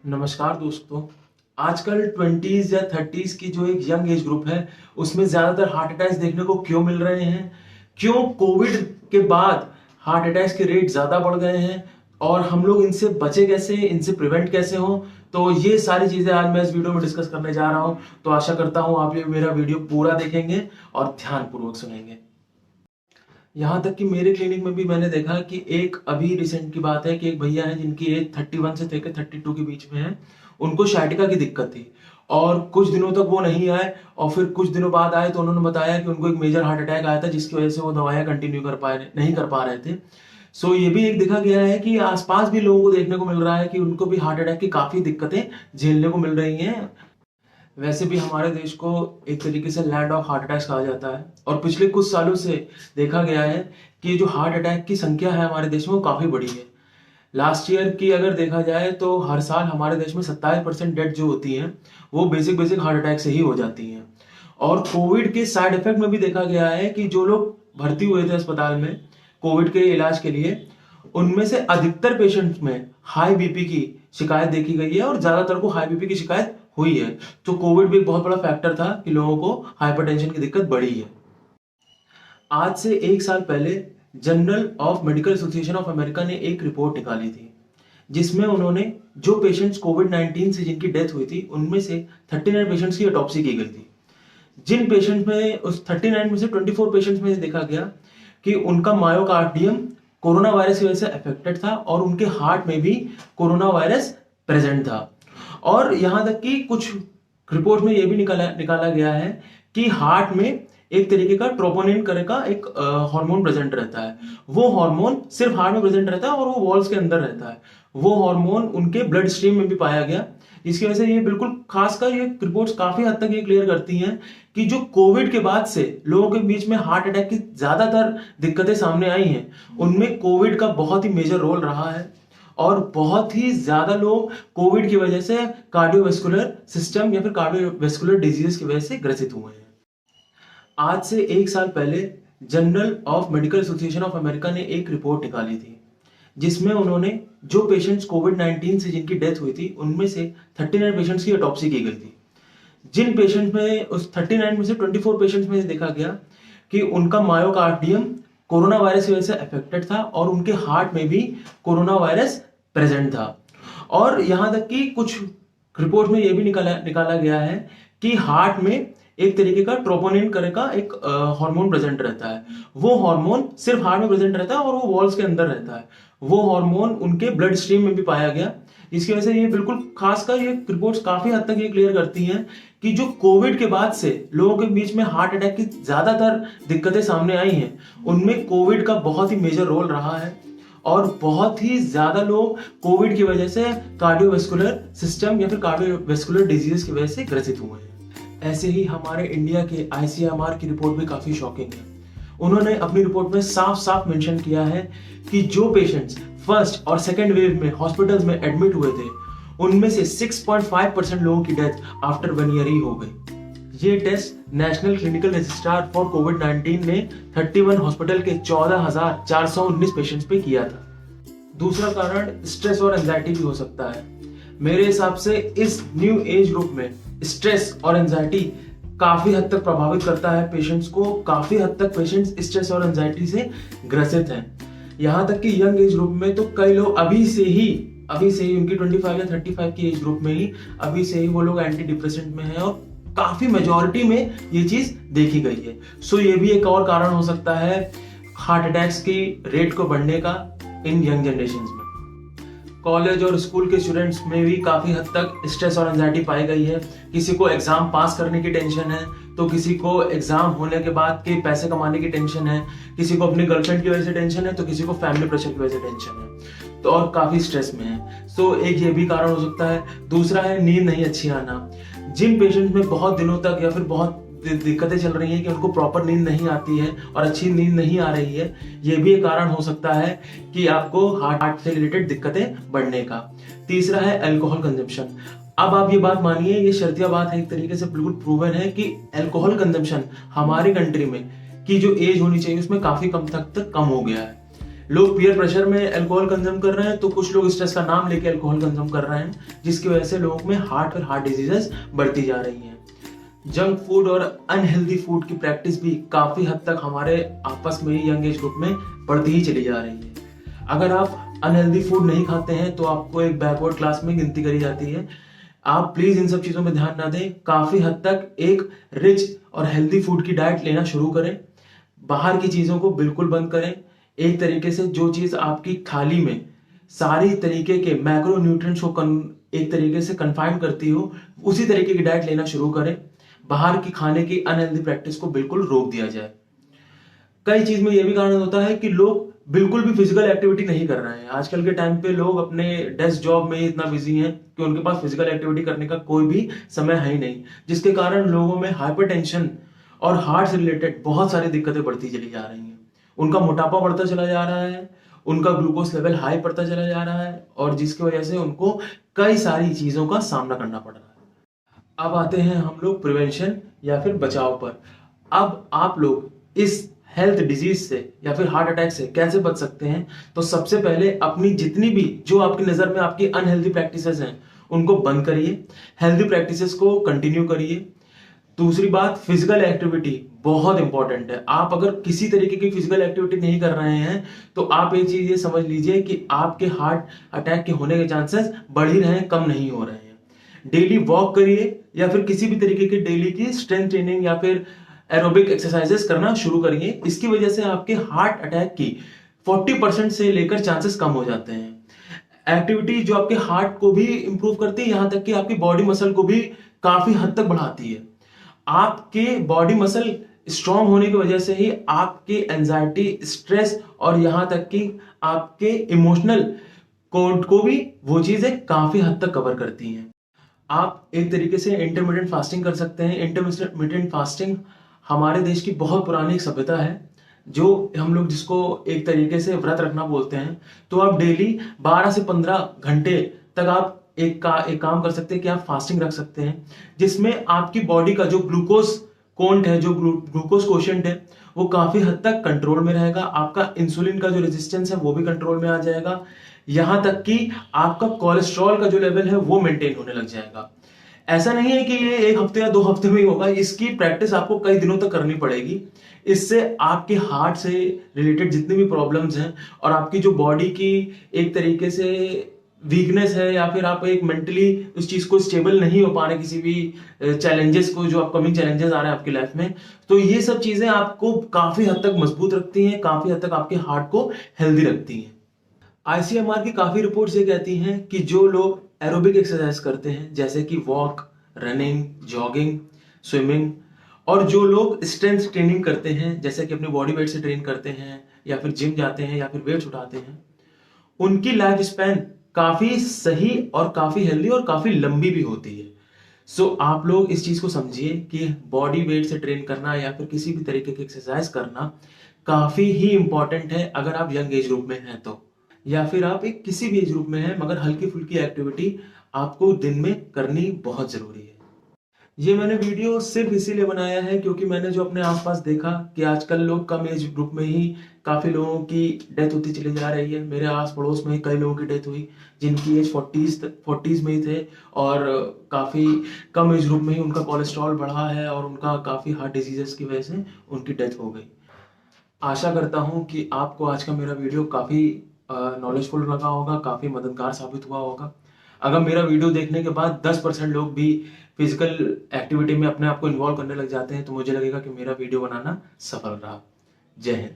नमस्कार दोस्तों। आजकल 20s या 30s की जो एक यंग एज ग्रुप है उसमें ज्यादातर हार्ट अटैक्स देखने को क्यों मिल रहे हैं? क्यों कोविड के बाद हार्ट अटैक्स के रेट ज्यादा बढ़ गए हैं और हम लोग इनसे बचे कैसे, इनसे प्रिवेंट कैसे हो? तो ये सारी चीजें आज मैं इस वीडियो में डिस्कस करने जा रहा हूं। तो आशा करता हूं आप ये मेरा वीडियो पूरा देखेंगे और ध्यानपूर्वक सुनेंगे। यहाँ तक कि मेरे क्लिनिक में भी मैंने देखा कि एक अभी रिसेंट की बात है कि एक भैया है जिनकी एज 31 से लेकर 32 के बीच में है। उनको शाइटिका की दिक्कत थी और कुछ दिनों तक वो नहीं आए और फिर कुछ दिनों बाद आए तो उन्होंने बताया कि उनको एक मेजर हार्ट अटैक आया था जिसकी वजह से वो दवाइयां कंटिन्यू नहीं कर पा रहे थे। सो ये भी एक देखा गया है कि आसपास भी लोगों को देखने को मिल रहा है कि उनको भी हार्ट अटैक की काफी दिक्कतें झेलने को मिल रही हैं। वैसे भी हमारे देश को एक तरीके से लैंड ऑफ हार्ट अटैक्स कहा जाता है और पिछले कुछ सालों से देखा गया है कि जो हार्ट अटैक की संख्या है हमारे देश में वो काफी बड़ी है। लास्ट ईयर की अगर देखा जाए तो हर साल हमारे देश में 27% डेथ जो होती है वो बेसिक बेसिक हार्ट अटैक से ही हो जाती हैं। और कोविड के साइड इफेक्ट में भी देखा गया है कि जो लोग भर्ती हुए थे अस्पताल में कोविड के इलाज के लिए, उनमें से अधिकतर पेशेंट्स में हाई बीपी की शिकायत देखी गई है और ज्यादातर को हाई बीपी की शिकायत हुई है। तो कोविड भी एक बहुत बड़ा फैक्टर था कि लोगों को हाइपरटेंशन की दिक्कत बढ़ी है। आज से एक साल पहले journal of medical association of America ने एक रिपोर्ट निकाली थी जिसमें उन्होंने जो पेशेंट्स कोविड 19 से जिनकी डेथ हुई थी उनमें से 39 पेशेंट्स की ऑटोप्सी की गई थी। जिन पेशेंट्स में उस 39 में से 24 पेशेंट्स में देखा गया कि उनका मायोकार्डियम कोरोना वायरस की वजह से अफेक्टेड था और उनके हार्ट में भी कोरोना वायरस प्रेजेंट था। और यहां तक कि कुछ रिपोर्ट में यह भी निकाला गया है कि हार्ट में एक तरीके का ट्रोपोनिन करे का एक हार्मोन प्रेजेंट रहता है। वो हार्मोन सिर्फ हार्ट में प्रेजेंट रहता है और वो वॉल्स के अंदर रहता है। वो हार्मोन उनके ब्लड स्ट्रीम में भी पाया गया, इसकी वजह से ये बिल्कुल खासकर ये रिपोर्ट्स काफी हद तक ये क्लियर करती हैं कि जो कोविड के बाद से लोगों के बीच में हार्ट अटैक की ज्यादातर दिक्कतें सामने आई हैं उनमें कोविड का बहुत ही मेजर रोल रहा है। और बहुत ही ज्यादा लोग कोविड की वजह से कार्डियोवैस्कुलर सिस्टम या फिर कार्डियोवैस्कुलर डिजीज की वजह से ग्रसित हुए हैं। आज से एक साल पहले journal of medical association of America ने एक रिपोर्ट निकाली थी जिसमें उन्होंने जो पेशेंट्स कोविड 19 से जिनकी डेथ हुई थी उनमें से 39 पेशेंट्स की ऑटोप्सी की गई थी। जिन पेशेंट्स में उस 39 में से 24 पेशेंट्स में देखा गया कि उनका मायोकार्डियम कोरोना वायरस की वजह से अफेक्टेड था और उनके हार्ट में भी कोरोना वायरस प्रेजेंट था। और यहां तक कि कुछ रिपोर्ट में यह भी निकाला गया है कि हार्ट में एक तरीके का ट्रोपोनिन करे का एक हार्मोन प्रेजेंट रहता है। वो हार्मोन सिर्फ हार्ट में प्रेजेंट रहता है और वो वॉल्स के अंदर रहता है। वो हार्मोन उनके ब्लड स्ट्रीम में भी पाया गया, इसकी वजह से ये बिल्कुल खासकर ये रिपोर्ट्स काफी हद तक ये क्लियर करती हैं कि जो कोविड के बाद से लोगों के बीच में हार्ट अटैक की ज्यादातर दिक्कतें सामने आई हैं उनमें कोविड का बहुत ही मेजर रोल रहा है। और बहुत ही ज्यादा लोग कोविड की वजह से कार्डियोवैस्कुलर सिस्टम या फिर कार्डियोवैस्कुलर डिजीज की वजह से ग्रसित हुए हैं। ऐसे ही हमारे इंडिया के ICMR की रिपोर्ट भी काफी शॉकिंग है। उन्होंने अपनी रिपोर्ट में साफ साफ मेंशन किया है कि जो पेशेंट्स फर्स्ट और सेकेंड वेव में हॉस्पिटल्स में एडमिट हुए थे उनमें से 6.5% लोगों की डेथ आफ्टर 1 ईयर ही हो गई। ये test national clinical registrar for Covid 19 ने 31 हॉस्पिटल के 14,419 पेशेंट्स पे किया था। दूसरा कारण स्ट्रेस और एंजाइटी भी हो सकता है। मेरे हिसाब से इस न्यू एज ग्रुप में स्ट्रेस और एंजाइटी काफी हद तक प्रभावित करता है पेशेंट्स को। काफी हद तक पेशेंट्स स्ट्रेस और एंजाइटी से ग्रसित हैं। यहाँ तक कि यंग एज ग्रुप में तो कई लोग अभी से ही उनकी 25 या 35 की एज ग्रुप में ही अभी से ही वो लोग एंटी डिप्रेसेंट में हैं और काफी मेजॉरिटी में ये चीज देखी गई है। सो ये भी एक और कारण हो सकता है हार्ट अटैक्स की रेट को बढ़ने का इन यंग जनरेशन में। कॉलेज और स्कूल के स्टूडेंट्स में भी काफी हद तक स्ट्रेस और एंजाइटी पाई गई है। किसी को एग्जाम पास करने की टेंशन है तो किसी को एग्जाम होने के बाद के पैसे कमाने की टेंशन है, किसी को अपनी गर्लफ्रेंड की वजह से टेंशन है तो किसी को फैमिली प्रेशर की वजह से टेंशन है। तो और काफी स्ट्रेस में है। सो एक ये भी कारण हो सकता है। दूसरा है नींद नहीं अच्छी आना। जिन पेशेंट में बहुत दिनों तक या फिर बहुत दिक्कतें चल रही हैं कि उनको प्रॉपर नींद नहीं आती है और अच्छी नींद नहीं आ रही है, ये भी एक कारण हो सकता है कि आपको हार्ट से रिलेटेड दिक्कतें बढ़ने का। तीसरा है अल्कोहल कंजम्पशन। अब आप ये बात मानिए, ये शर्तिया बात है, एक तरीके से बिल्कुल प्रूवन है कि अल्कोहल कंजम्पशन हमारी कंट्री में की जो एज होनी चाहिए उसमें काफी कम तक कम हो गया है। लोग पीयर प्रेशर में अल्कोहल कंज्यूम कर रहे हैं, तो कुछ लोग स्ट्रेस का नाम लेके अल्कोहल कंज्यूम कर रहे हैं, जिसकी वजह से लोगों में हार्ट डिजीजेस बढ़ती जा रही हैं। जंक फूड और अनहेल्दी फूड की प्रैक्टिस भी काफी हद तक हमारे आपस में यंग एज ग्रुप में बढ़ती ही चली जा रही है। अगर आप अनहेल्दी फूड नहीं खाते हैं तो आपको एक बैकवर्ड क्लास में गिनती करी जाती है। आप प्लीज इन सब चीजों में ध्यान ना दें, काफी हद तक एक रिच और हेल्दी फूड की डाइट लेना शुरू करें। बाहर की चीजों को बिल्कुल बंद करें। एक तरीके से जो चीज आपकी थाली में सारी तरीके के मैक्रो न्यूट्रिएंट्स को एक तरीके से कंफाइन करती हो, उसी तरीके की डाइट लेना शुरू करें। बाहर की खाने की अनहेल्दी प्रैक्टिस को बिल्कुल रोक दिया जाए। कई चीज में यह भी कारण होता है कि लोग बिल्कुल भी फिजिकल एक्टिविटी नहीं कर रहे हैं। आजकल के टाइम पे लोग अपने डेस्क जॉब में ही इतना बिजी हैं कि उनके पास फिजिकल एक्टिविटी करने का कोई भी समय है ही नहीं, जिसके कारण लोगों में हाइपरटेंशन और हार्ट से रिलेटेड बहुत सारी दिक्कतें बढ़ती चली जा रही हैं। उनका मोटापा बढ़ता चला जा रहा है, उनका ग्लूकोज लेवल हाई बढ़ता चला जा रहा है, और जिसकी वजह से उनको कई सारी चीजों का सामना करना पड़ रहा है। अब आते हैं हम लोग प्रिवेंशन या फिर बचाव पर। अब आप लोग इस हेल्थ डिजीज से या फिर हार्ट अटैक से कैसे बच सकते हैं? तो सबसे पहले अपनी जितनी भी जो आपकी नजर में आपकी अनहेल्दी प्रैक्टिसेस हैं उनको बंद करिए, हेल्दी प्रैक्टिसेस को कंटिन्यू करिए। दूसरी बात, फिजिकल एक्टिविटी बहुत इंपॉर्टेंट है। आप अगर किसी तरीके की फिजिकल एक्टिविटी नहीं कर रहे हैं तो आप एक चीज ये समझ लीजिए कि आपके हार्ट अटैक के होने के चांसेस बढ़ ही रहे हैं, कम नहीं हो रहे हैं। डेली वॉक करिए या फिर किसी भी तरीके की डेली की स्ट्रेंथ ट्रेनिंग या फिर एरोबिक एक्सरसाइजेस करना शुरू करिए। इसकी वजह से आपके हार्ट अटैक की 40% से लेकर चांसेस कम हो जाते हैं। एक्टिविटी जो आपके हार्ट को भी इंप्रूव करती है, यहां तक कि आपकी बॉडी मसल को भी काफी हद तक बढ़ाती है। आपके बॉडी मसल स्ट्रांग होने की वजह से ही आपके एंजाइटी, स्ट्रेस और यहां तक कि आपके इमोशनल कोड को भी वो चीजें काफी हद तक कवर करती हैं। आप एक तरीके से इंटरमिटेंट फास्टिंग कर सकते हैं। इंटरमिटेंट फास्टिंग हमारे देश की बहुत पुरानी एक सभ्यता है, जो हम लोग जिसको एक तरीके से व्रत रखना बोलते हैं। तो आप डेली 12 से 15 घंटे तक आप एक काम कर सकते हैं कि आप फास्टिंग रख सकते हैं, जिसमें आपकी बॉडी का जो ग्लूकोज कोंट है, जो ग्लूकोज कोशेंट है, वो काफी हद तक कंट्रोल में रहेगा। आपका इंसुलिन का जो रेजिस्टेंस है वो भी कंट्रोल में आ जाएगा। यहां तक कि आपका कोलेस्ट्रॉल का जो लेवल है वो मेंटेन होने लग जाएगा। ऐसा नहीं है कि ये 1 हफ्ते या 2 हफ्ते में ही होगा, इसकी प्रैक्टिस आपको कई दिनों तक करनी पड़ेगी। इससे आपके हार्ट से रिलेटेड जितनी भी प्रॉब्लम्स हैं और आपकी जो बॉडी की एक तरीके से वीकनेस है या फिर आप एक मेंटली उस चीज को स्टेबल नहीं हो पा रहे किसी भी चैलेंजेस को, जो अपकमिंग चैलेंजेस आ रहे हैं आपकी लाइफ में, तो ये सब चीजें आपको काफी हद तक मजबूत रखती हैं, काफी हद तक आपके हार्ट को हेल्दी रखती हैं। आईसीएमआर की काफी रिपोर्ट्स ये कहती हैं कि जो लोग एरोबिक एक्सरसाइज करते हैं, जैसे कि वॉक, रनिंग, जॉगिंग, स्विमिंग, और जो लोग स्ट्रेंथ ट्रेनिंग करते हैं, जैसे कि अपने बॉडी वेट से ट्रेन करते हैं या फिर जिम जाते हैं या फिर वेट्स उठाते हैं, उनकी लाइफ स्पैन काफी सही और काफी हेल्दी और काफी लंबी भी होती है। सो आप लोग इस चीज को समझिए कि बॉडी वेट से ट्रेन करना या फिर किसी भी तरीके की एक्सरसाइज करना काफी ही इंपॉर्टेंट है, अगर आप यंग एज ग्रुप में हैं तो, या फिर आप एक किसी भी एज ग्रुप में हैं, मगर हल्की फुल्की एक्टिविटी आपको दिन में करनी बहुत जरूरी है। ये मैंने वीडियो सिर्फ इसीलिए बनाया है क्योंकि मैंने जो अपने आसपास देखा कि आजकल लोग कम एज ग्रुप में ही काफी लोगों की डेथ होती चली जा रही है। मेरे आस पड़ोस में ही कई लोगों की डेथ हुई जिनकी एज 40s में ही थे, और काफी कम एज ग्रुप में ही उनका कोलेस्ट्रॉल बढ़ा है और उनका काफी हार्ट डिजीजेस की वजह से उनकी डेथ हो गई। आशा करता हूँ कि आपको आज का मेरा वीडियो काफी नॉलेजफुल लगा होगा, काफी मददगार साबित हुआ होगा। अगर मेरा वीडियो देखने के बाद 10% लोग भी फिजिकल एक्टिविटी में अपने आप को इन्वॉल्व करने लग जाते हैं तो मुझे लगेगा कि मेरा वीडियो बनाना सफल रहा। जय हिंद।